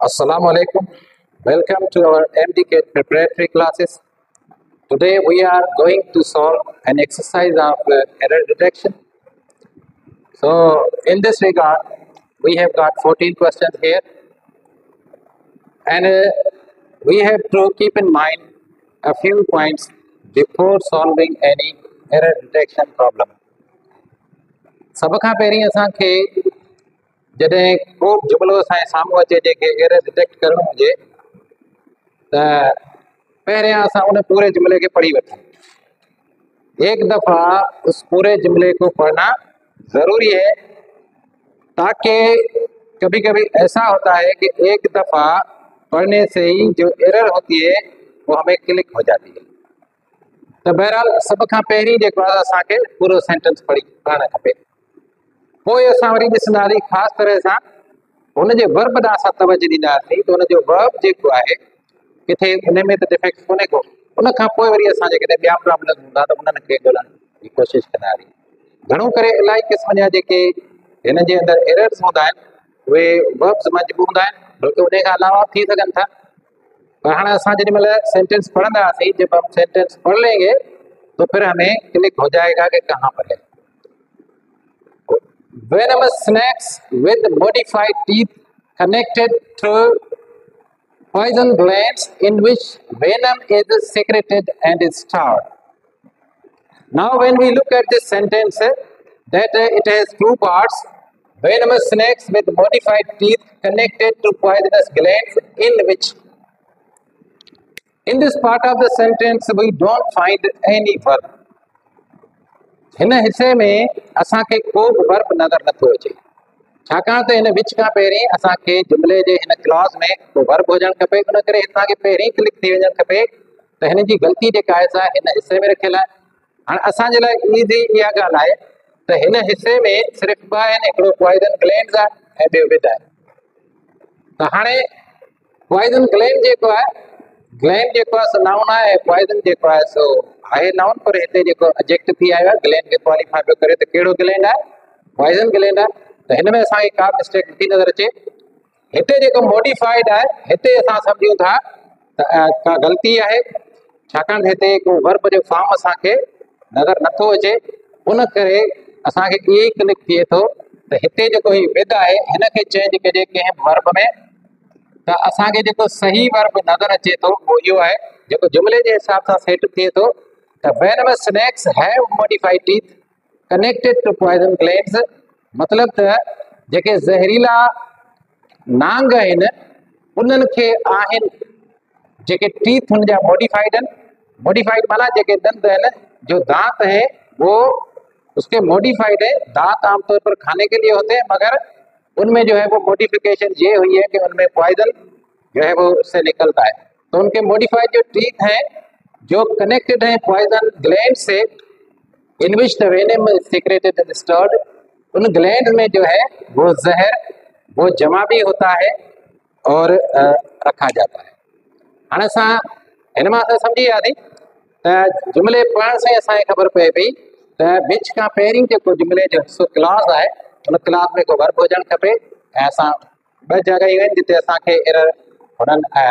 Assalamu alaikum. Welcome to our MDK preparatory classes. Today we are going to solve an exercise of error detection. So in this regard, we have got 14 questions here, and we have to keep in mind a few points before solving any error detection problem. सब खां पहिरीं असांखे जॾहिं को जुमिलो असांजे साम्हूं अचे जेके error detect करणो हुजे त पहिरियां असां उन पूरे जुमले के पढ़ी वठूं। एक दफ़ा उस पूरे जुमले को पढ़ना ज़रूरी है, ताकि कभी कभी ऐसा होता है कि एक दफ़ा पढ़ने से ही जो एरर होती है वो हमें क्लिक हो जाती है। तो बहरहाल सब खां पहिरीं जेको आहे असांखे पूरो सेंटेंस पढ़णु खपे। पोइ असां वरी ॾिसंदासीं ख़ासि तरह सां हुनजे वर्ब ॾांहुं असां तवजो ॾींदासीं त हुनजो वर्ब जेको आहे किथे उन में त डिफेक्ट कोन्हे को। उन खां पोइ वरी असां जेकॾहिं ॿिया प्रॉब्लम हूंदा त उन्हनि खे ॻोल्हण जी कोशिशि कंदासीं। घणो करे इलाही क़िस्म जा जेके हिन जे अंदरि एरर्स हूंदा आहिनि उहे वर्ब्स मजबूर हूंदा आहिनि, बल्कि उन खां अलावा थी सघनि था। पर हाणे असां जेॾी महिल सेंटेंस पढ़ंदासीं, जब हम सेंटेंस पढ़ लेंगे तो फिर हमें क्लिक हो जाएगा कि कहाँ पर है। Venomous snakes with modified teeth connected to poison glands in which venom is secreted and is stored. Now when we look at this sentence, that it has two parts. Venomous snakes with modified teeth connected to poisonous glands in which. In this part of the sentence we don't find any verb. हिन हिस्से में असांखे को बि verb नज़र नथो अचे, छाकाणि त हिन विच खां पहिरीं असांखे जुमिले जे हिन क्लॉज में को वर्ब हुजणु खपे। उन करे असांखे पहिरीं क्लिक थी वञणु खपे त हिन जी ग़लती जेका आहे सा हिन हिस्से में रखियल आहे। हाणे असांजे लाइ ईज़ी इहा ॻाल्हि आहे त हिन हिस्से में सिर्फ़ु ॿ आहिनि, हिकिड़ो पॉइज़न ग्लैंड्स आहे ऐं ॿियो विद आहे। त हाणे पॉइज़न ग्लैंड जेको आहे, ग्लैंड जेको आहे सो नाउन आहे ऐं पॉइज़न जेको आहे सो आहे नाउन, पर हिते जेको एडजेक्टिव थी आयो आहे ग्लैंड खे क्वालिफाई पियो करे त कहिड़ो ग्लैंड आहे, पॉइज़न ग्लैंड आहे। त हिन में असांखे का मिस्टेक नथी नज़र अचे। हिते जेको मॉडिफाइड आहे हिते असां सम्झूं था त का ग़लती आहे, छाकाणि हिते को वर्ब जो फॉर्म असांखे नज़र नथो अचे। उन करे असांखे इहो ई क्लिक थिए थो त हिते जेको ही विद आहे हिन खे चेंज कजे कंहिं वर्ब में, त असांखे जेको सही वर्ब नज़र अचे थो उहो इहो आहे जेको जुमिले जे हिसाब सां सेट थिए थो त venomous snakes have modified teeth connected to poison glands। मतलब त जेके ज़हरीला नांग आहिनि उन्हनि खे आहिनि जेके टीथ हुन जा मॉडिफाइड आहिनि। मॉडिफाइड माना जेके दंत आहिनि, जो दांत है वो उसके मॉडिफाइड है। दांत आमतौर पर खाने के लिए होते हैं, मगर उनमें जो है वो मॉडिफिकेशन ये हुई है कि उनमें पॉइजन जो है वो उससे निकलता है। तो उनके मॉडिफाइड जो टीथ हैं जो कनेक्टेड है पॉइजन ग्लैंड से, in which the venom is secreted and stored. उन ग्लैंड में जो है वो जहर वो जमा भी होता है और रखा जाता है। हाणे असां हिन मां असां सम्झी वियासीं त जुमिले पढ़ण सां असांखे ख़बर पए पई त विच खां पहिरीं जेको जुमिले जो हिसो क्लास आहे उन क्लास में को वर्ब हुजणु खपे। ऐं असां ॿ जॻहियूं आहिनि जिते असांखे एरर हुननि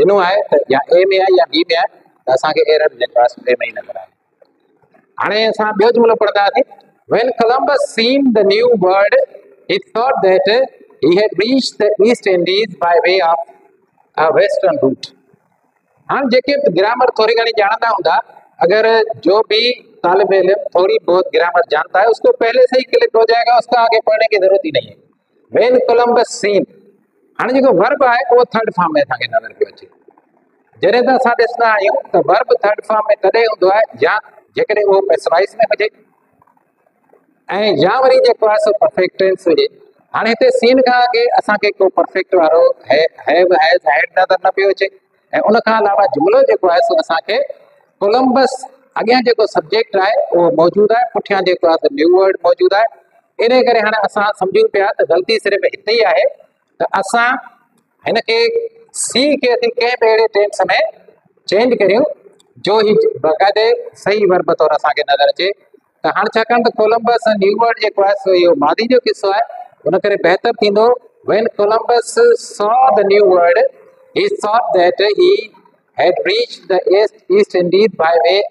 ॾिनो आहे त या ए में आहे या बी में आहे, त असांखे एरर जेको आहे ए में ई नज़र आहे। हाणे असां ॿियो जुमिलो पढ़ंदासीं। When Columbus seen the new world, he thought that he had reached the East Indies by way of a western route। हाँ, जेके ग्रामर थोड़ी घनी जानता हूँगा, अगर जो भी तालिब इल्म थोड़ी बहुत ग्रामर जानता है उसको पहले से ही क्लिक हो जाएगा, उसका आगे पढ़ने की जरूरत ही नहीं है। When Columbus seen, हाँ जेको वर्ब आहे वो थर्ड फॉर्म में असांखे नज़र पियो अचे। जॾहिं त असां ॾिसंदा आहियूं त वर्ब थर्ड फॉर्म में तॾहिं हूंदो आहे या जेकॾहिं उहो पैसिवाइज़ में हुजे ऐं या वरी जेको आहे सो परफेक्ट टेंस हुजे। हाणे हिते सीन खां अॻे असांखे को परफेक्ट वारो हैव हैज़ हैड नज़र न पियो अचे। ऐं उन खां अलावा जुमिलो जेको आहे सो असांखे कोलंबस अॻियां जेको सब्जेक्ट आहे उहो मौजूदु आहे, पुठियां जेको आहे न्यू वर्ड मौजूदु आहे। इन करे हाणे असां सम्झूं पिया त ग़लती सिर्फ़ु हिते ई आहे त असां हिन खे सी खे असीं कंहिं बि अहिड़े टेंस में चेंज करियूं जो ही बाक़ाइदे सही वर्ब तौर असांखे नज़र अचे। त हाणे छाकाणि त कोलंबस न्यू वर्ड जेको आहे सो इहो मादी जो किस्सो आहे, उन करे बहितर थींदो When Columbus saw the new world, he thought that he had reached the East Indies by way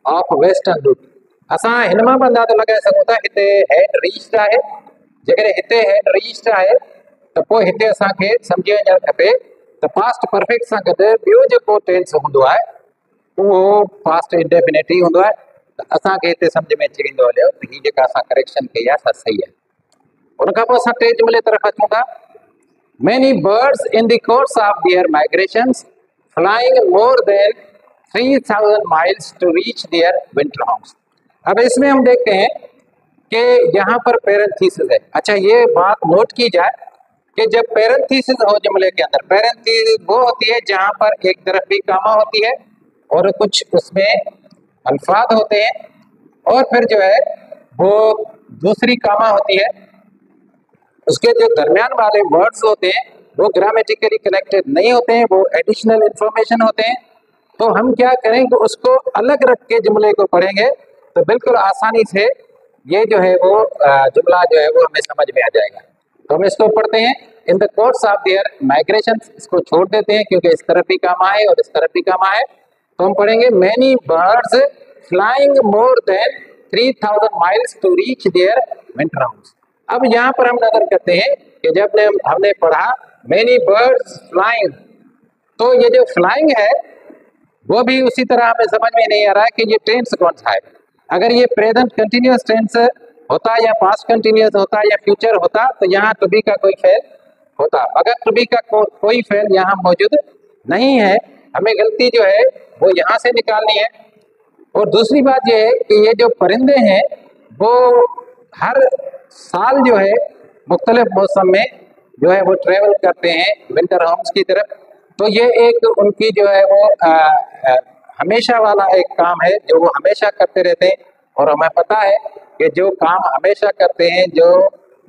of western route. असां हिन मां बि अंदाज़ो लॻाए सघूं था हिते हैड रीच्ड आहे। जेकॾहिं हिते हैड रीच्ड आहे त पोइ हिते असांखे सम्झी वञणु खपे त पास्ट परफेक्ट सां गॾु ॿियो जेको टेंस हूंदो आहे उहो पास्ट इंडेफिनिट ई हूंदो आहे। त असांखे हिते सम्झ में अची वेंदो हलियो त हीअ जेका असां करेक्शन कई आहे सा सही आहे। उन खां पोइ असां टे जुमिले तरफ़ अचूं था। Many birds in the course of their migrations flying more than 3000 miles to reach their winter homes। अब इसमें हम देखते हैं कि यहाँ पर पैरेंथीसिस है। अच्छा, ये बात नोट की जाए कि जब पैरेंथीसिस हो जुमले के अंदर, पैरेंथीसिस वो होती है जहाँ पर एक तरफ भी कामा होती है और कुछ उसमें अल्फाज होते हैं और फिर जो है वो दूसरी कामा होती है। उसके जो दरमियान वाले वर्ड्स होते हैं वो ग्रामेटिकली कनेक्टेड नहीं होते हैं, वो एडिशनल इंफॉर्मेशन होते हैं। तो हम क्या करेंगे, उसको अलग रख के जुमले को पढ़ेंगे तो बिल्कुल आसानी से ये जो है वो जुमला जो है वो हमें समझ में आ जाएगा। तो हम इसको पढ़ते हैं। In the course of their migration, इसको छोड़ देते हैं क्योंकि इस तरफ भी कामा है और इस तरफ भी कामा है। तो हम पढ़ेंगे many birds flying more than 3000 miles to reach their winter house. अब यहाँ पर हम नजर करते हैं कि जब हमने पढ़ा मैनी बर्ड्स फ्लाइंग, तो ये जो फ्लाइंग है वो भी उसी तरह हमें समझ में नहीं आ रहा है कि ये टेंस कौन सा है। अगर ये प्रेजेंट कंटिन्यूअस टेंस होता या पास्ट कंटिन्यूअस होता या फ्यूचर होता तो यहाँ टू बी का कोई फेल होता, मगर टू बी का कोई फेल यहाँ मौजूद नहीं है। हमें गलती जो है वो यहाँ से निकालनी है। और दूसरी बात ये है कि ये जो परिंदे हैं वो हर साल जो है मुख्तलिफ मौसम में जो है वो ट्रेवल करते हैं विंटर होम्स की तरफ। तो ये एक उनकी जो है वो हमेशा वाला एक काम है जो वो हमेशा करते रहते हैं। और हमें पता है कि जो काम हमेशा करते हैं, जो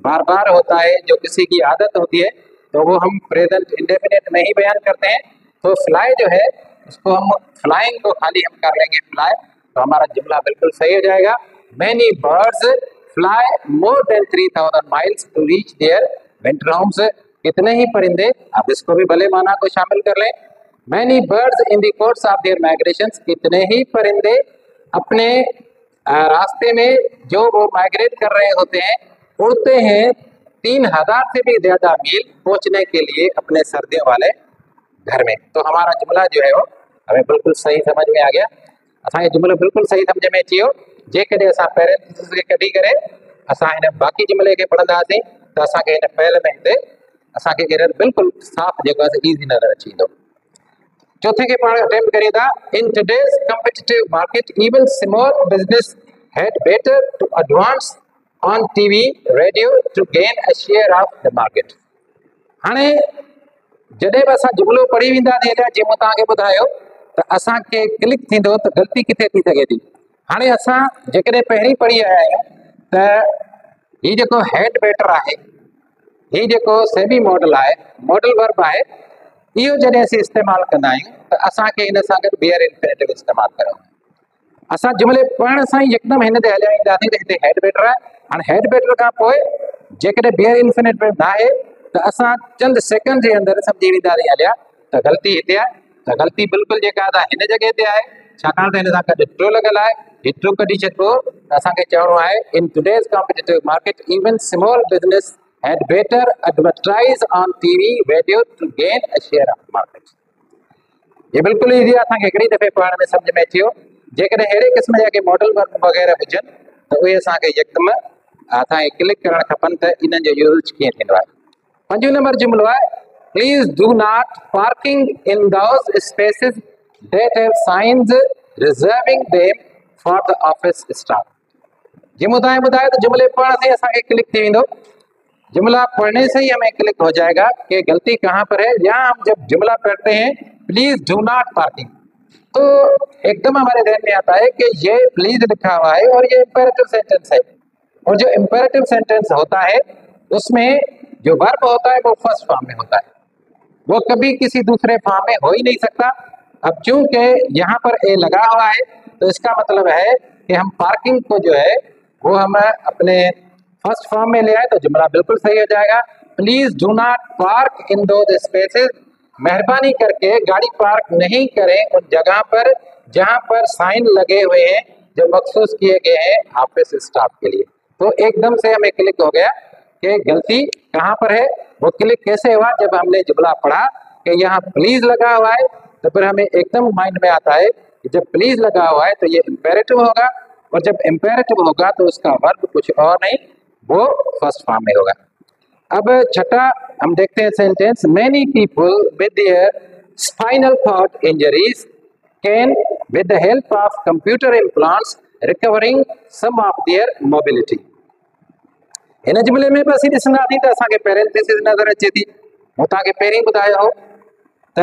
बार बार होता है, जो किसी की आदत होती है, तो वो हम प्रेजेंट इंडेफिनिट में ही बयान करते हैं। तो फ्लाई जो है उसको हम फ्लाइंग को खाली हम कर लेंगे फ्लाई, तो हमारा जुमला बिल्कुल सही हो जाएगा। Many birds fly more than 3000 miles to reach their winter homes. कितने ही परिंदे, अब इसको भी भले माना को शामिल कर लें। Many birds in the course of their migrations, कितने ही परिंदे अपने रास्ते में जो वो माइग्रेट कर रहे होते हैं, उड़ते हैं 3000 से भी ज्यादा मील पहुंचने के लिए अपने सर्दियों वाले घर में। तो हमारा जुमला जो है वो हमें बिल्कुल सही समझ में आ गया। असां ये जुमलो बिल्कुल सही समझ में अची वियो। जेकॾहिं असां पैरेंथीसिस खे कढी करे असां हिन बाक़ी जुमले खे पढ़ंदासीं त असांखे हिन फेल में हिते असांखे एरर बिल्कुल साफ़ जेको आहे ईज़ी नज़र अची वेंदो। चौथे खे पाण अटेम्प्ट करियूं था। In today's competitive market even small business had better to advance on TV radio to gain a share of the market. हाणे जॾहिं बि असां जुमलो पढ़ी वेंदासीं जीअं मूं तव्हांखे ॿुधायो त असांखे क्लिक थींदो त ग़लती किथे थी सघे थी। हाणे असां जेकॾहिं पहिरीं पढ़ी आया आहियूं त हीउ जेको हेड बेटर आहे, हीउ जेको सेमी मॉडल आहे, मॉडल वर्ब आहे, इहो जॾहिं असीं इस्तेमालु कंदा आहियूं त असांखे हिन सां गॾु बियर इन्फिनेटिव इस्तेमालु करणो आहे। असां जुमले पढ़ण सां ई यकदमि हिन ते हलिया ईंदासीं त हिते हेड बेटर आहे। हाणे हेड बेटर खां पोइ जेकॾहिं बियर इन्फिनेटिव न आहे त असां चंद सेकंड जे अंदरि सम्झी वेंदासीं हलिया त ग़लती हिते आहे। त ग़लती बिल्कुलु जेका आहे हिन जॻह ते आहे, छाकाणि त हिन सां गॾु ट्रू लॻल आहे। हीउ ट्रू कढी छॾिबो त असांखे चवणो आहे in today's competitive market even small business had better advertise on TV radio to gain a share of market. ये बिल्कुलु ईज़ी आहे, असांखे हिकिड़ी दफ़े पढ़ण में सम्झ में अची वियो। जेकॾहिं अहिड़े क़िस्म जा के मॉडल वर्क वग़ैरह हुजनि त उहे असांखे यकदमि असांखे क्लिक करणु खपनि त इन्हनि जो यूज़ कीअं थींदो आहे। 5 नंबर जुमिलो आहे please do not parking in those spaces that have signs reserving them for the office staff. जीअं मूं तव्हांखे ॿुधायो त जुमिले पढ़ण से असांखे क्लिक थी वेंदो। जुमला पढ़ने से ही हमें क्लिक हो जाएगा कि गलती कहाँ पर है। या हम जब जुमला पढ़ते हैं प्लीज डू नॉट पार्किंग, तो एकदम हमारे ध्यान में आता है कि ये प्लीज लिखा हुआ है और ये इंपेरेटिव सेंटेंस है। और जो इंपेरेटिव सेंटेंस होता है उसमें जो वर्ब होता है वो फर्स्ट फॉर्म में होता है, वो कभी किसी दूसरे फॉर्म में हो ही नहीं सकता। अब चूंकि यहाँ पर ए लगा हुआ है तो इसका मतलब है कि हम पार्किंग को जो है वो हम अपने फर्स्ट फॉर्म में ले आए तो जुमला बिल्कुल सही हो जाएगा। Please do not park in those spaces, मेहरबानी करके गाड़ी पार्क नहीं करें उन जगह पर जहां पर साइन लगे हुए हैं जो मखसूस किए गए हैं ऑफिस स्टाफ के लिए। तो एकदम से हमें क्लिक हो गया कि गलती कहाँ पर है। वो क्लिक कैसे हुआ, जब हमने जुमला पढ़ा कि यहाँ प्लीज लगा हुआ है तो फिर हमें एकदम माइंड में आता है कि जब प्लीज लगा हुआ है तो ये इंपेरेटिव होगा, और जब इंपेरेटिव होगा तो उसका वर्ब कुछ और नहीं, वो फर्स्ट फॉर्म में होगा। अब छठा हम देखते हैं sentence, many people with their spinal cord injuries can with the help of computer implants recovering some of their mobility. इन जुमले में बस ॾिसंदा थी त असांखे पैरेंथेसिस नज़र अचे थी। मूं तव्हांखे पहिरीं ॿुधायो हो त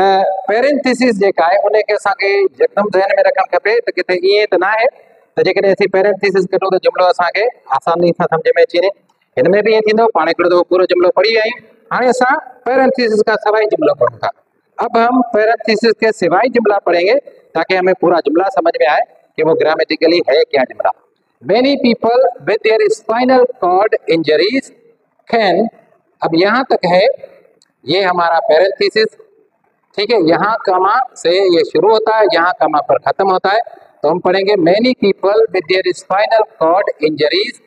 पैरेंथेसिस जेका आहे उनखे असांखे यकदम ज़हन में रखणु खपे त किथे ईअं त न आहे त जेकॾहिं असीं पैरेंथेसिस कढूं त जुमलो असांखे आसानी सां सम्झ में अची वञे। हिन में बि ईअं थींदो, पाण हिकिड़ो दफ़ो पूरो जुमलो पढ़ी विया आहियूं, हाणे असां पैरेंथेसिस का सवाई जुमलो पढ़ूं था। अब हम पैरेंथेसिस के सिवाय जुमला पढ़ेंगे ताकि हमें पूरा जुमला समझ में आए कि वो ग्रामेटिकली है क्या जुमला। Many people with their spinal cord injuries can, अब यहाँ तक है ये हमारा पैरेंथेसिस, ठीक है। यहाँ कमा से ये शुरू होता है, यहाँ कमा पर खत्म होता है, तो हम पढ़ेंगे many people with their spinal cord injuries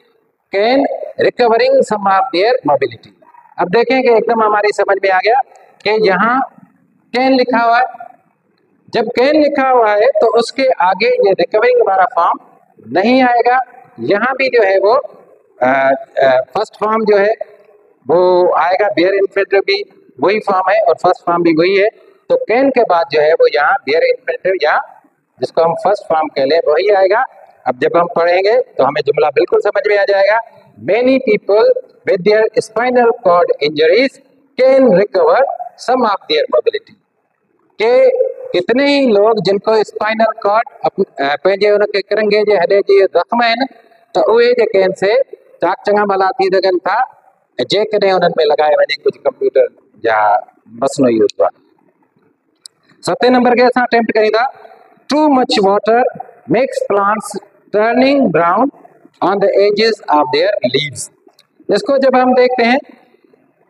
can recovering some of their mobility। अब देखें कि एकदम हमारी समझ में आ गया कि यहाँ कैन लिखा हुआ है। जब कैन लिखा हुआ है तो उसके आगे ये रिकवरिंग वाला फॉर्म नहीं आएगा। यहाँ भी जो है वो फर्स्ट फॉर्म जो है वो आएगा, बियर इन्फिनेटिव भी वही फॉर्म है और फर्स्ट फॉर्म भी वही है। तो कैन के बाद जो है वो यहाँ बियर इन्फिनेटिव या जिसको हम फर्स्ट फॉर्म कह लें वही आएगा। अब जब हम पढ़ेंगे तो हमें जुमला बिल्कुल समझ में आ जाएगा। Many people with their spinal cord injuries can recover some of their mobility, के कितने ही लोग जिनको स्पाइनल कॉर्ड पंहिंजे उनखे किरंगे जे हॾे जी ज़ख़्म आहिनि त उहे जेके आहिनि से चाक चङा भला थी सघनि था जेकॾहिं उन्हनि में लॻाए वञे कुझु कंप्यूटर जा मसनूई हुआ। सतें नंबर के असां अटेम्प्ट कयूं था, too much water makes plants turning brown on the edges of their leaves. इसको जब हम देखते हैं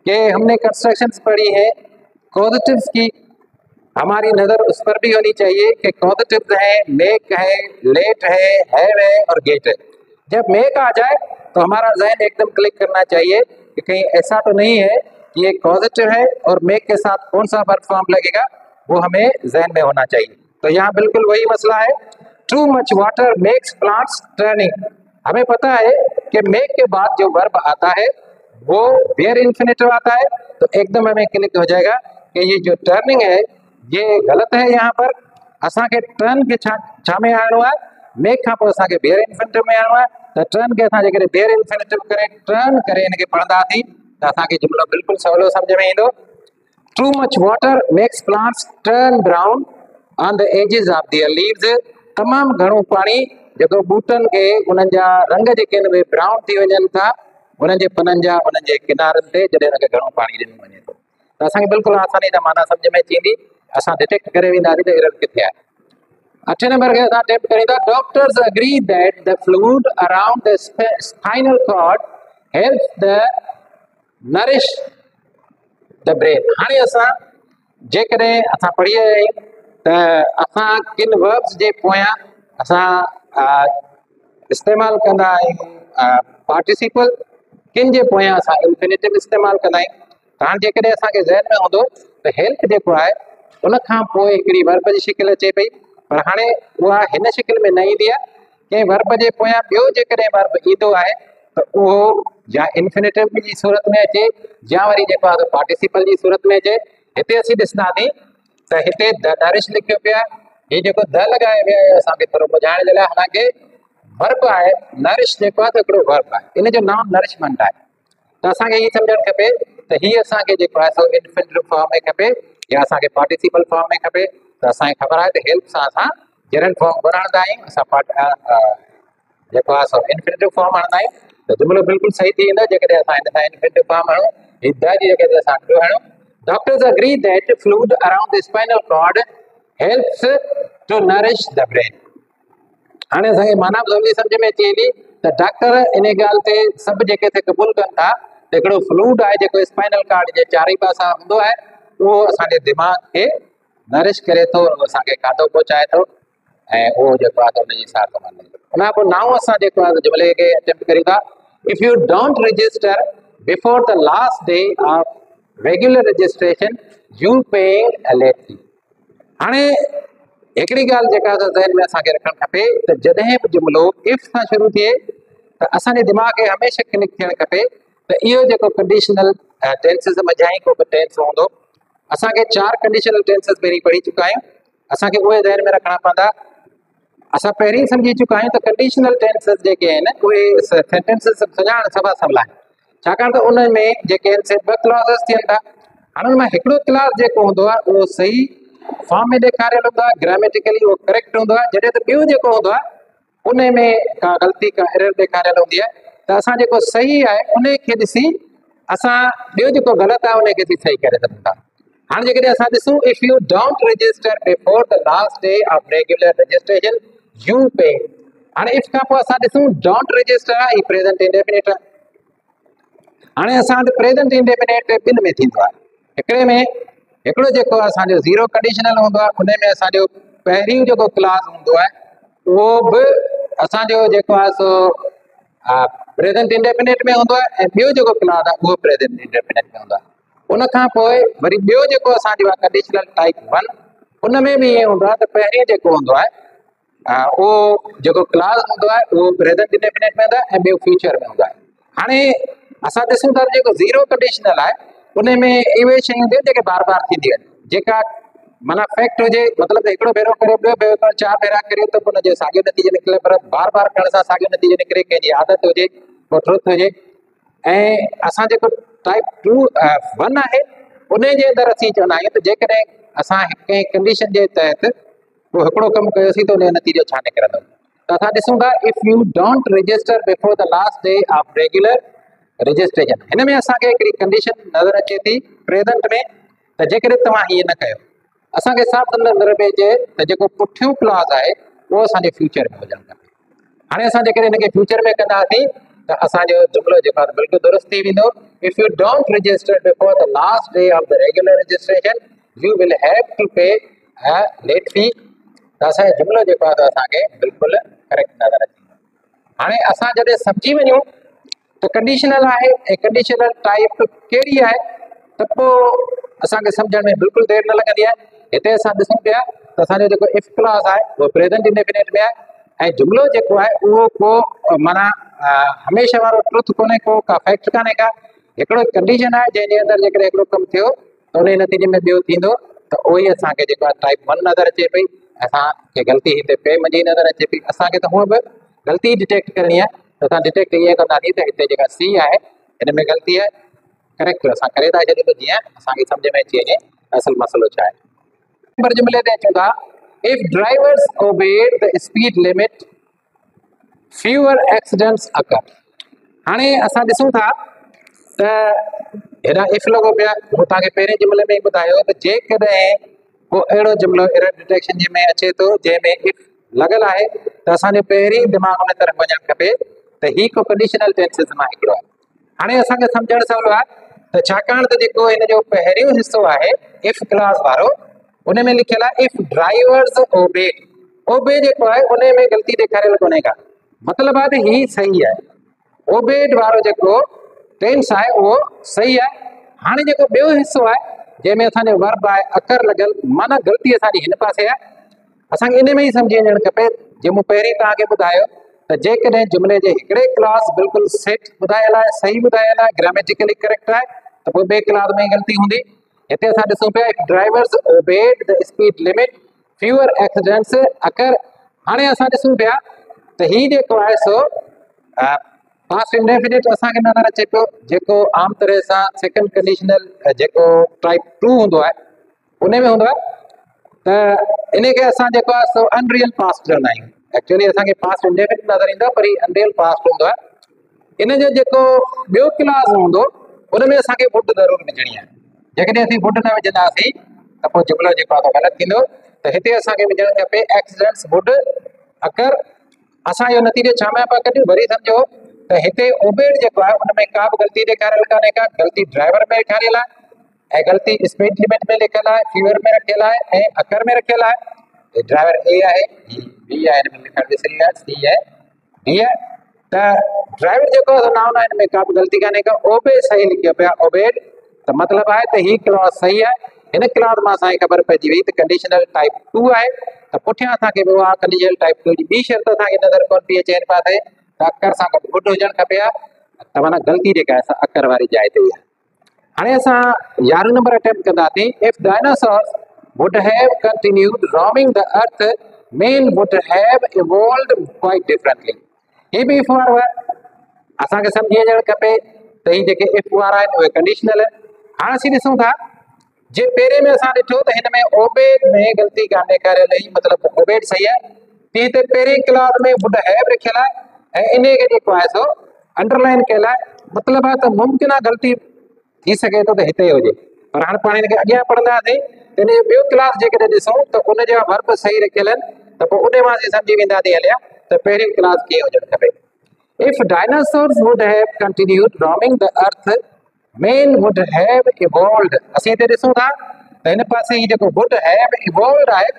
कि हमने कंस्ट्रक्शंस पढ़ी है कॉजेटिव्स की, हमारी नजर उस पर भी होनी चाहिए कि कॉजेटिव्स है, मेक है, लेट है, हैव है और गेट है। जब मेक आ जाए तो हमारा जहन एकदम क्लिक करना चाहिए कि कहीं ऐसा तो नहीं है कि ये कॉजेटिव है और मेक के साथ कौन सा वर्ब फॉर्म लगेगा, वो हमें जहन में होना चाहिए। तो यहाँ बिल्कुल वही मसला है, to much water makes plants turning. हमें पता है कि मेक के बाद जो वर्ब आता है वो बियर इन्फिनेटिव आता है, तो एकदम हमें क्लिक हो जाएगा कि ये जो टर्निंग है ये गलत है। यहाँ पर असांखे टर्न के छा में आणो आहे, मेक खां पोइ असांखे बियर इन्फिनेटिव में आणो आहे। त टर्न खे असां जेकॾहिं बियर इन्फिनेटिव करे टर्न करे हिनखे पढ़ंदासीं त असांखे जुमलो बिल्कुलु सवलो सम्झ में ईंदो। Too much water makes plants turn brown on the edges of their leaves. तमामु घणो पाणी जेको बूटनि खे उन्हनि जा रंग जेके आहिनि उहे ब्राउन थी वञनि था उन्हनि जे पननि जा उन्हनि जे किनारनि ते जॾहिं हुनखे घणो पाणी ॾिनो वञे थो। त असांखे बिल्कुलु आसानी सां माना सम्झ में अची वेंदी, असां डिटेक्ट करे वेंदासीं त एरर किथे आहे। 8 नंबर के असां अटेम्प्ट कयूं था, doctors agree that the fluid around the spinal cord helps the nourish the brain. हाणे असां जेकॾहिं असां पढ़ी रहिया आहियूं त असां किन वर्ब्स जे पोयां असां इस्तेमालु कंदा आहियूं पार्टिसिपल, किन जे पोयां असां इन्फिनेटिव इस्तेमालु कंदा आहियूं। त हाणे जेकॾहिं असांखे ज़हन में हूंदो त हेल्प जेको आहे उन खां पोइ हिकिड़ी वर्ब जी शिकिल अचे पई, पर हाणे उहा हिन शिकिल में न ईंदी आहे। कंहिं वर्ब जे पोयां ॿियो जेकॾहिं वर्ब ईंदो आहे त उहो या इन्फिनेटिव जी सूरत में अचे या वरी जेको आहे पार्टिसिपल जी सूरत में अचे। हिते असीं ॾिसंदासीं त हिते द नरिश लिखियो पियो आहे, हे जेको द लॻाए वियो आहे असांखे थोरो ॿुधाइण जे लाइ, हालांकि वर्ब आहे नरिश जेको आहे त हिकिड़ो वर्ब आहे, इन जो नाम नरिशमेंट आहे। त असांखे हीअ सम्झणु खपे त हीअ असांखे जेको आहे सो इन्फिनेटिव फॉर्म में खपे या असांखे पार्टिसिपल फॉर्म में खपे। त असांखे ख़बर आहे त हेल्प सां असां जेरन फॉर्म कोन आणंदा आहियूं, असां जेको आहे सो इन्फिनेटिव फॉर्म आणंदा आहियूं। त जुमिलो बिल्कुलु सही थी वेंदो जेकॾहिं असां हिन सां इन्फिनेटिव फॉर्म आणूं, हीअ द जी जॻह ते असां टू आणूं। Doctors agree that fluid around the spinal cord helps to nourish the brain. हाणे असांखे माना जल्दी सम्झ में अची वेंदी त डॉक्टर इन ॻाल्हि ते सभु जेके क़बूल कनि था हिकिड़ो फ्लूइड आहे जेको स्पाइनल कार्ड जे चारई पासा हूंदो आहे, उहो असांजे दिमाग़ खे नरिश करे थो, असांखे खाधो पहुचाए थो ऐं उहो जेको आहे उनजी सार कंदो। उन खां पोइ नाउ असां जेको आहे जुमिले खे अटेम्प्ट करियूं था। If you don't register before the last day of regular registration you paying a late fee. हाणे हिकिड़ी ॻाल्हि जेका ज़हन में असांखे रखणु खपे त जॾहिं बि जुमिलो इफ सां शुरू थिए त असांजे दिमाग़ खे हमेशह क्लिक थियणु खपे त इहो जेको कंडीशनल टेंसिस मझां ई को बि टेंस हूंदो। असांखे 4 कंडीशनल टेंसिस पहिरीं पढ़ी चुका आहियूं, असांखे उहे ज़हन में रखणा पवंदा। असां पहिरीं सम्झी चुका आहियूं त कंडीशनल टेंसिस जेके आहिनि उहे सेंटेंसिस सुञाण सभा सवला आहिनि, छाकाणि त उन में जेके आहिनि से 2 क्लॉज़स थियनि था। हाणे हुन मां हिकिड़ो क्लॉज़ जेको हूंदो आहे उहो सही फॉर्म में ॾेखारियल हूंदो आहे, ग्रामेटिकली उहो करेक्ट हूंदो आहे, जॾहिं त ॿियो जेको हूंदो आहे उन में का ग़लती का एरर ॾेखारियल हूंदी आहे। त असां जेको सही आहे उन खे ॾिसी असां ॿियो जेको ग़लति आहे उन खे सही करे सघूं था। हाणे जेकॾहिं असां ॾिसूं if you don't register before the last day of regular registration you पे। हाणे इफ खां पोइ असां ॾिसूं डोंट रजिस्टर आहे, ही प्रेज़ेंट इंडेफिनिट आहे। हाणे असां वटि प्रेज़ेंट इंडेफिनिट ॿिनि में थींदो आहे। हिकिड़े में हिकिड़ो जेको असांजो ज़ीरो कंडीशनल हूंदो आहे उन में असांजो पहिरियों जेको क्लास हूंदो आहे उहो बि असांजो जेको आहे सो प्रेज़ेंट इंडेफिनिट में हूंदो आहे ऐं ॿियो जेको क्लास आहे उहो प्रेज़ेंट इंडेफिनिट में हूंदो आहे। उन खां पोइ वरी ॿियो जेको असांजो आहे कंडीशनल टाइप 1 उन में बि ईअं हूंदो आहे त पहिरियों जेको हूंदो आहे उहो जेको क्लास हूंदो आहे उहो प्रेज़ेंट इंडेफिनिट में हूंदो आहे ऐं ॿियो फ्यूचर में हूंदो आहे। हाणे असां ॾिसूं था जेको ज़ीरो कंडीशनल आहे उन में इहे शयूं जेके बार बार थींदियूं आहिनि, जेका माना फैक्ट हुजे, मतिलबु हिकिड़ो भेरो करे ॿियो भेरो करे 4 भेरा करे त हुन जो साॻियो नतीजो निकिरे, पर बार बार करण सां साॻियो नतीजो निकिरे, कंहिंजी आदत हुजे को ट्रुथ हुजे। ऐं असां जेको टाइप 1 आहे उन जे अंदरि असीं चवंदा आहियूं त जेकॾहिं असां कंहिं कंडीशन जे तहत पोइ हिकिड़ो कमु कयोसीं त उन जो नतीजो छा निकिरंदो। त असां ॾिसूं था if you don't register before the last day of regular registration, हिन में असांखे हिकिड़ी कंडीशन नज़र अचे थी प्रेज़ेंट में त जेकॾहिं तव्हां हीअं न कयो असांखे साफ़ नज़र में अचे त जेको पुठियों क्लॉज़ आहे उहो असांजे फ्यूचर में हुजणु खपे। हाणे असां जेकॾहिं हिनखे फ्यूचर में कंदासीं त असांजो जुमिलो जेको आहे बिल्कुलु दुरुस्त थी वेंदो। If you don't register before the last day of the regular registration you will have to pay a late फी। त असांजो जुमिलो जेको आहे त असांखे बिल्कुलु करेक्ट नज़र अचे। हाणे असां जॾहिं सम्झी वञूं त कंडीशनल आहे ऐं कंडीशनल टाइप कहिड़ी आहे त पोइ असांखे सम्झण में बिल्कुलु देरि न लॻंदी आहे। हिते असां ॾिसूं पिया त असांजो जेको इफ क्लॉज़ आहे उहो प्रेज़ेंट इंडेफिनिट में आहे ऐं जुमिलो जेको आहे उहो को माना हमेशह वारो ट्रुथ कोन्हे, को का फैक्ट कान्हे का, हिकिड़ो कंडीशन आहे जंहिंजे अंदरि जेकॾहिं हिकिड़ो कमु थियो त उन नतीजे में ॿियो थींदो। त उहो ई असांखे जेको आहे टाइप 1 नज़र अचे पई, असांखे ग़लती हिते पे मंझि नज़र अचे पई। असांखे त हूअं बि ग़लती डिटेक्ट करणी आहे त असां डिटेक्ट ईअं कंदासीं त हिते जेका सी आहे हिन में ग़लती आहे, करेक्ट असां करे था छॾियूं त जीअं असांखे सम्झ में अची वञे असल मसइलो छा आहे। नंबर जुमिले ते अचूं था if drivers obeyed the speed limit fewer accidents occur. हाणे असां ॾिसूं था त हेॾा इफ लॻो पिया, मूं तव्हांखे पहिरें जुमिले में ई ॿुधायो त जेकॾहिं को अहिड़ो जुमिलो एरर डिटेक्शन जे में अचे थो जंहिंमें इफ लॻल आहे त असांजो पहिरीं दिमाग़ उन तरफ़ वञणु खपे त ही को कंडीशनल टेंसिस मां हिकिड़ो आहे। हाणे असांखे सम्झणु सवलो आहे त छाकाणि त जेको हिन जो पहिरियों हिसो आहे इफ क्लॉज़ वारो उन में लिखियलु आहे इफ ड्राइवर्स ओबेड, ओबे जेको आहे उन में ग़लती ॾेखारियल कोन्हे का, मतिलबु आहे त ही सही आहे। ओबेड वारो जेको टेंस आहे उहो सही आहे। हाणे जेको ॿियो हिसो आहे जंहिंमें असांजो वर्ब आहे अकर लॻल, माना ग़लती असांजी हिन पासे आहे। असांखे इन में ई सम्झी वञणु खपे जीअं मूं पहिरीं तव्हांखे ॿुधायो त जेकॾहिं जुमिले जे हिकिड़े क्लॉज़ बिल्कुलु सेट ॿुधायल आहे, सही ॿुधायल आहे, ग्रामेटिकली करेक्ट आहे त पोइ ॿिए क्लॉज़ में ई ग़लती हूंदी। हिते असां ॾिसूं पिया drivers obeyed the speed limit fewer accidents occur. हाणे असां ॾिसूं पिया त ही जेको आहे सो पास्ट इंडेफिनिट असांखे नज़र अचे पियो, जेको आम तरह सां सेकंड कंडीशनल जेको टाइप 2 हूंदो आहे उन में हूंदो आहे त इन खे असां जेको आहे सो अनरियल पास्ट चवंदा आहियूं। एक्चुअली असांखे पास्ट इंडेफिनिट नज़र ईंदो आहे पर ही अनरियल पास्ट हूंदो आहे। इन जो जेको ॿियो क्लॉज़ हूंदो उन में असांखे वुड ज़रूरु विझणी आहे। जेकॾहिं असीं वुड न विझंदासीं त पोइ जुमिलो जेको आहे ग़लति थींदो। त हिते असांखे विझणु खपे एक्सीडेंट्स वुड अकर। असां इहो नतीजो छा में पिया कढियूं वरी सम्झो त हिते ओबेड जेको आहे उनमें का बि ग़लती ॾेखारियल कान्हे का, ग़लती ड्राइवर में ॾेखारियल आहे ऐं ग़लती स्पीड लिमिट में लिखियल आहे, फ्यूअर में रखियल आहे ऐं अकर में रखियल आहे। ड्राइवर ए आहे, बी आहे, हिन में लिखण ॾिसणी आहे, सी आहे, डी आहे। त ड्राइवर जेको नाउन आहे हिन में का बि ग़लती कान्हे का, ओबे सही लिखियो पिया ओबेड, त मतिलबु आहे त ही क्लॉज सही आहे। हिन क्लॉज मां असांखे ख़बर पइजी वई त कंडीशनल टाइप 2 आहे, त पुठियां असांखे ॿियो आहे कंडीशनल टाइप 2 जी ॿी शर्त असांखे नज़र कोन पई अचे हिन पासे, त अकर सां गॾु वुड हुजणु खपे हा, त माना ग़लती जेका आहे अकर वारी जाइ ते आहे। हाणे असां 11 नंबर अटेम्प्ट कंदासीं। If dinosaurs would have continued roaming the earth, man would have evolved quite differently. हे बि इफ वारो आहे, असांखे सम्झी अचणु खपे त ही जेके इफ वारा आहिनि उहे कंडीशनल आहिनि। हाणे असीं ॾिसूं था जे पहिरें में असां ॾिठो त हिन में ओबेड में ग़लती कान ॾेखारियल हुई, मतिलबु ओबेड सही आहे। तीअं हिते पहिरीं क्लॉज में वुड हैव लिखियल आहे ऐं इन खे जेको आहे सो अंडरलाइन कयल आहे, मतिलबु आहे त मुमकिन आहे ग़लती थी सघे थो त हिते हुजे, पर हाणे पाण हिनखे अॻियां पढ़ंदासीं त हिन जो ॿियो क्लास जेकॾहिं ॾिसूं त उन जा वर्ब सही रखियल आहिनि, त पोइ उन मां असीं सम्झी वेंदासीं हलिया त पहिरीं क्लास कीअं हुजणु खपे। If dinosaurs would have continued roaming the earth, men would have evolved। असीं हिते ॾिसूं था त हिन पासे ही जेको would have evolved आहे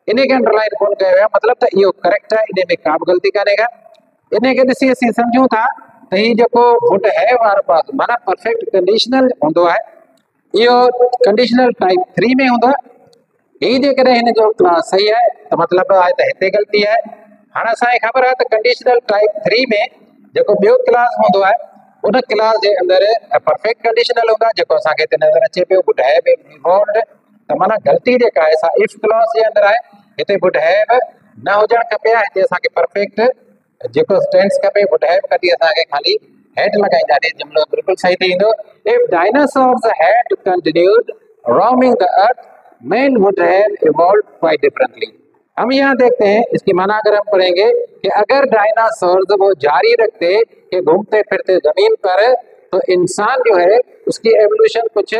इन खे अंडरलाइन कोन कयो आहे, मतिलबु त इहो करेक्ट आहे, इन में का बि ग़लती कान्हे का। इन खे ॾिसी असीं सम्झूं था त ही जेको would have वारो पास माना परफेक्ट कंडीशनल हूंदो आहे, इहो कंडीशनल टाइप 3 में हूंदो आहे। ही जेकॾहिं हिन जो क्लास सही आहे त मतिलबु आहे त हिते ग़लती आहे। हाणे असांखे ख़बर आहे त कंडीशनल टाइप 3 में जेको ॿियो क्लास हूंदो आहे उन क्लास जे अंदरि परफेक्ट कंडीशनल हूंदा, जेको असांखे हिते नज़र अचे पियो वुड हैव इवॉल्वड, त माना ग़लती जेका आहे सा इफ क्लॉज जे अंदरि आहे, हिते वुड हैव न हुजणु खपे आहे, हिते असांखे परफेक्ट जेको टेंस खपे वुड हैव कढी असांखे ख़ाली हेठि लॻाईंदासीं, जुमिलो बिल्कुलु सही थी वेंदो। If dinosaurs had continued roaming the earth, men would have evolved quite differently। हम यहाँ देखते हैं, इसकी माना अगर हम पढ़ेंगे कि अगर डायनासोर्स वो जारी रखते कि घूमते फिरते जमीन पर, तो इंसान जो है उसकी एवोल्यूशन कुछ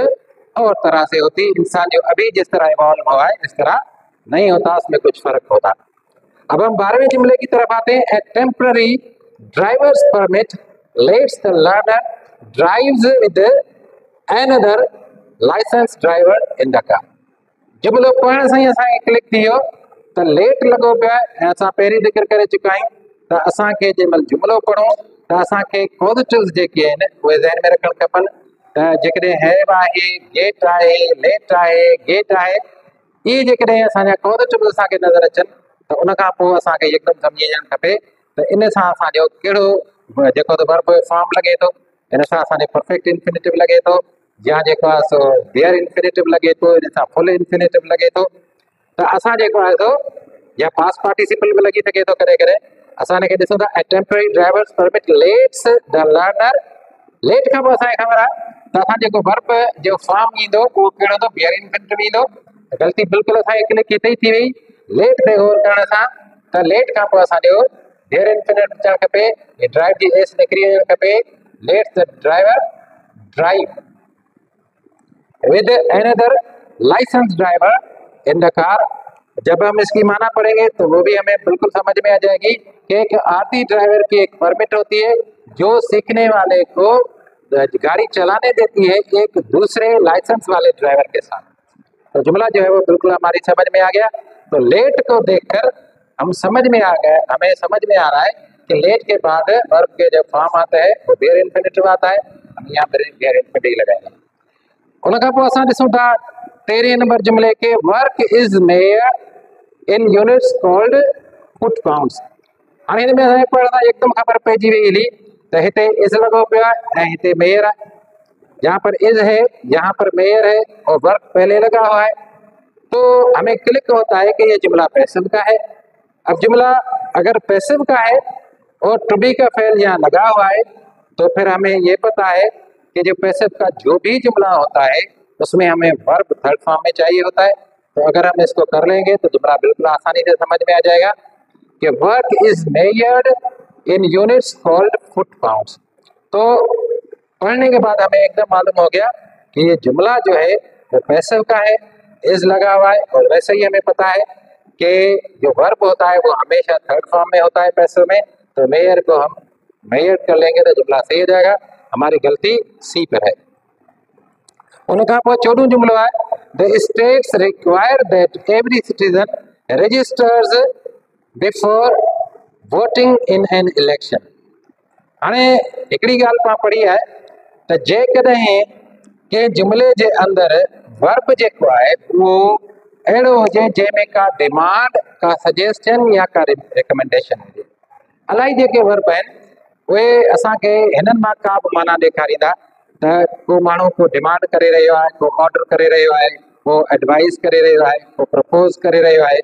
और तरह से होती। इंसान जो अभी जिस तरह इवॉल्व हुआ है इस तरह नहीं होता, उसमें कुछ फर्क होता। अब हम 12वें जुमले की तरफ आते हैं। A temporary driver's permit lets the learner drives with another licence driver in the car. जुमलो पढ़ण सां ई असांखे क्लिक थी वियो त लेट लॻो पियो आहे ऐं असां पहिरीं ज़िक्र करे चुका आहियूं त असांखे जंहिं महिल जुमिलो पढ़ूं त असांखे पॉज़िटिव्स जेके आहिनि उहे ज़हन में रखणु खपनि। त जेकॾहिं हैव आहे, गेट आहे, लेट आहे, गेट आहे, इहे जेकॾहिं असांजा पॉज़िटिव्स असांखे नज़र अचनि त उन खां पोइ असांखे यकदमि सम्झी अचणु खपे त इन सां असांजो कहिड़ो जेको त वर्ब फॉर्म लॻे थो, इन सां असांजो परफेक्ट इंफिनिटिव लॻे थो, या जेको आहे सो देयर इंफिनिटिव लॻे थो, इन सां फुल इंफिनिटिव लॻे थो। त असां जेको आहे सो या पास्ट पार्टिसिपल बि लॻी सघे थो कॾहिं कॾहिं। असां हिनखे ॾिसूं था, a temporary driver's permit lets the learner. लेट खां पोइ असांखे ख़बर आहे त असां जेको वर्ब जो फॉर्म ईंदो उहो कहिड़ो हूंदो, देयर इंफिनिटिव ईंदो। त ग़लती बिल्कुलु असांखे क्लिक हिते ई थी वई लेट ते गौर करण सां। त लेट खां पोइ असांजो देयर इंफिनिटिव अचणु खपे, ड्राइव जी एस निकिरी वञणु खपे। Let's the driver drive with another licensed driver in the car। जब हम इसकी माना पढ़ेंगे तो वो भी हमें बिल्कुल समझ में आ जाएगी कि एक आरटी ड्राइवर की एक परमिट होती है जो सीखने वाले को गाड़ी चलाने देती है एक दूसरे लाइसेंस वाले ड्राइवर के साथ। तो जुमला जो है वो बिल्कुल हमारी समझ में आ गया। तो लेट को देखकर हम समझ में आ गए, हमें समझ में आ रहा है कि लेट के बाद वर्ब के जब फॉर्म आता है वो देयर इंफिनिटिव आता है, हम यहाँ पर देयर इंफिनिटिव लगाएंगे। उन खां पोइ असां ॾिसूं था 13 नंबर जुमले के work is mayor in units called foot pounds. हाणे हिन में असांखे पढ़ण एकदमि ख़बर पइजी वई हली त हिते इज़ लॻो पियो आहे ऐं हिते मेयर आहे। यहाँ पर इज है, यहाँ पर मेयर है और वर्क पहले लगा हुआ है, तो हमें क्लिक होता है कि ये जुमला पैसिव का है। अब जुमला अगर पैसिव का है और टू बी का फेल यहाँ लगा हुआ है तो फिर हमें ये पता है कि जो पैसिव का जो भी जुमला होता है उसमें हमें वर्ब थर्ड फॉर्म में चाहिए होता है। तो अगर हम इसको कर लेंगे तो जुमला बिल्कुल आसानी से समझ में आ जाएगा कि work is measured in units called foot pounds. तो पढ़ने के बाद हमें एकदम मालूम हो गया कि ये जुमला जो है वो पैसिव का है, इज लगा हुआ है, और वैसे ही हमें पता है कि जो वर्ब होता है वो हमेशा थर्ड फॉर्म में होता है पैसिव में। तो मेयर को हम में ऐड कर लेंगे तो जुमला सही हो जाएगा, हमारी गलती सी पर है। उनका पोइ 14 जुमलो आहे, the states require that every citizen registers before voting in an election. हाणे हिकिड़ी ॻाल्हि पाण पढ़ी आहे त जेकॾहिं कंहिं जुमिले जे अंदरि वर्ब जेको आहे उहो अहिड़ो हुजे जंहिंमें का डिमांड, का सजेशन या का रिकमेंडेशन हुजे। इलाही जेके वर्ब आहिनि उहे असांखे हिननि मां का बि माना ॾेखारींदा त को माण्हू को डिमांड करे रहियो आहे, को ऑर्डर करे रहियो आहे, को एडवाइस करे रहियो आहे, को प्रपोज करे रहियो आहे,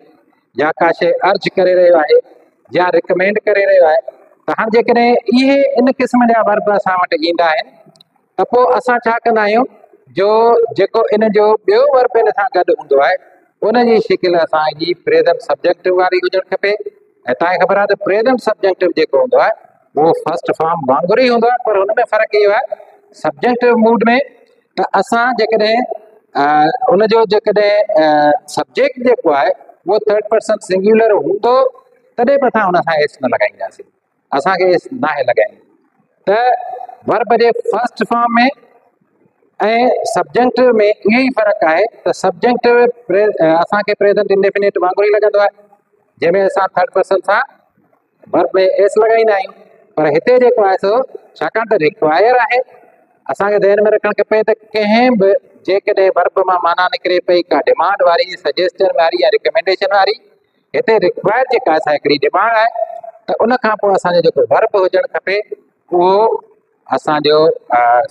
या का शइ अर्ज करे रहियो आहे, या रिकमेंड करे रहियो आहे। त हाणे जेकॾहिं इहे इन क़िस्म जा वर्ब असां वटि ईंदा आहिनि त पोइ असां छा कंदा आहियूं, जो जेको इन जो ॿियो वर्ब इन सां गॾु हूंदो आहे उन जी शिकिल असांजी प्रेज़ेंट सब्जेक्टिव वारी हुजणु खपे। ऐं तव्हांखे ख़बर आहे त प्रेज़ेंट सब्जेक्टिव जेको हूंदो आहे उहो फर्स्ट फॉर्म वांगुरु ई हूंदो आहे, पर हुन में फ़र्क़ु इहो आहे सब्जेक्टिव मूड में त असां जेकॾहिं उनजो जेकॾहिं सब्जेक्ट जेको आहे उहो थर्ड पर्सन सिंगुलर हूंदो तॾहिं बि असां हुन सां एस न लॻाईंदासीं, असांखे एस नाहे लॻाइणी। त वर्ब जे फर्स्ट फॉर्म में ऐं सब्जेक्टिव में इहो ई फ़र्क़ु आहे त सब्जेक्टिव असांखे प्रेज़ेंट इंडेफिनिट वांगुरु ई लॻंदो आहे, जंहिंमें असां थर्ड पर्सन सां वर्ब में एस लॻाईंदा आहियूं। पर हिते जेको आहे सो छाकाणि त रिक्वायर आहे, असांखे ध्यान में रखणु खपे त कंहिं बि जेकॾहिं वर्ब मां माना निकिरे पई का डिमांड वारी, सजेस्शन वारी या रिकमेंडेशन वारी, हिते रिक्वायर जेका असां हिकिड़ी डिमांड आहे त उन खां पोइ असांजो जेको वर्ब हुजणु खपे उहो असांजो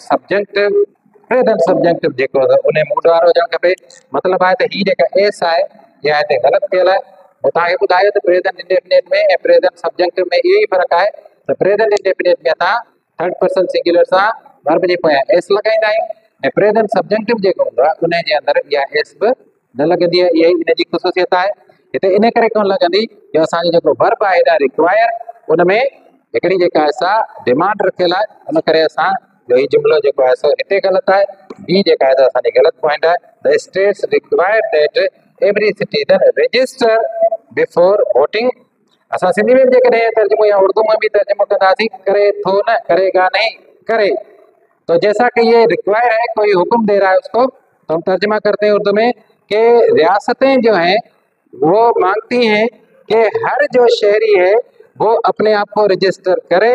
सब्जेक्टिव, प्रेज़ेंट सब्जेक्टिव जेको उन मूड वारो हुजणु खपे। मतिलबु आहे त हीअ जेका एस आहे इहा हिते ग़लति कयल आहे। पोइ तव्हांखे ॿुधायो त प्रेज़ेंट इंडेफिनिट में ऐं प्रेज़ेंट सब्जेक्टिव में इहो ई फ़र्क़ु आहे त प्रेज़ेंट इंडेफिनिट में असां थर्ड पर्सन सिंगुलर सां वर्ब जे पोयां एस लॻाईंदा आहियूं ऐं प्रेज़ेंट सब्जेक्टिव जेको हूंदो आहे उन जे अंदरि इहा एस बि न लॻंदी आहे। इहा ई इन जी ख़ुसूसियत आहे। हिते इन करे कोन लॻंदी जो असांजो जेको वर्ब आहे हेॾा रिक्वायर, उन में हिकिड़ी जेका असां डिमांड रखियल आहे, उन करे असां जो हीउ जुमिलो जेको आहे सो हिते ग़लति आहे। ॿी जेका आहे असांजी ग़लति पॉइंट आहे, the states require that every citizen register before voting. असां सिंधी में भी जेकॾहिं तर्जुमो या उर्दू में भी तर्जुमो कंदासीं, करे थो न, करेगा नहीं, करे। तो जैसा कि ये रिक्वायर है, कोई हुक्म दे रहा है उसको, तो हम तर्जुमा करते हैं उर्दू में कि रियासतें जो हैं वो मांगती हैं कि हर जो शहरी है वो अपने आप को रजिस्टर करे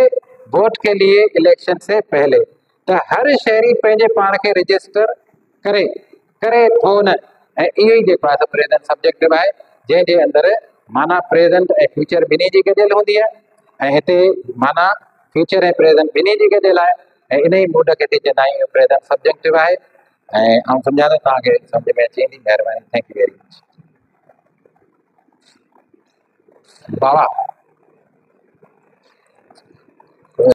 वोट के लिए इलेक्शन से पहले। तो हर शहरी पंहिंजे पाण खे रजिस्टर करे, करे थो न। ऐं इहो ई जेको आहे प्रेज़ेंट सब्जेक्टिव आहे, जंहिंजे अंदरि माना प्रेज़ेंट ऐं फ्यूचर ॿिन्ही जी गॾियल हूंदी आहे। ऐं हिते माना फ्यूचर ऐं प्रेज़ेंट ॿिन्ही जी गॾियल आहे ऐं इन ई मूड खे चवंदा आहियूं प्रेज़ेंट सब्जेक्टिव आहे। ऐं आउं सम्झां थो तव्हांखे सम्झ में अची वेंदी। महिरबानी, thank you very much. Baba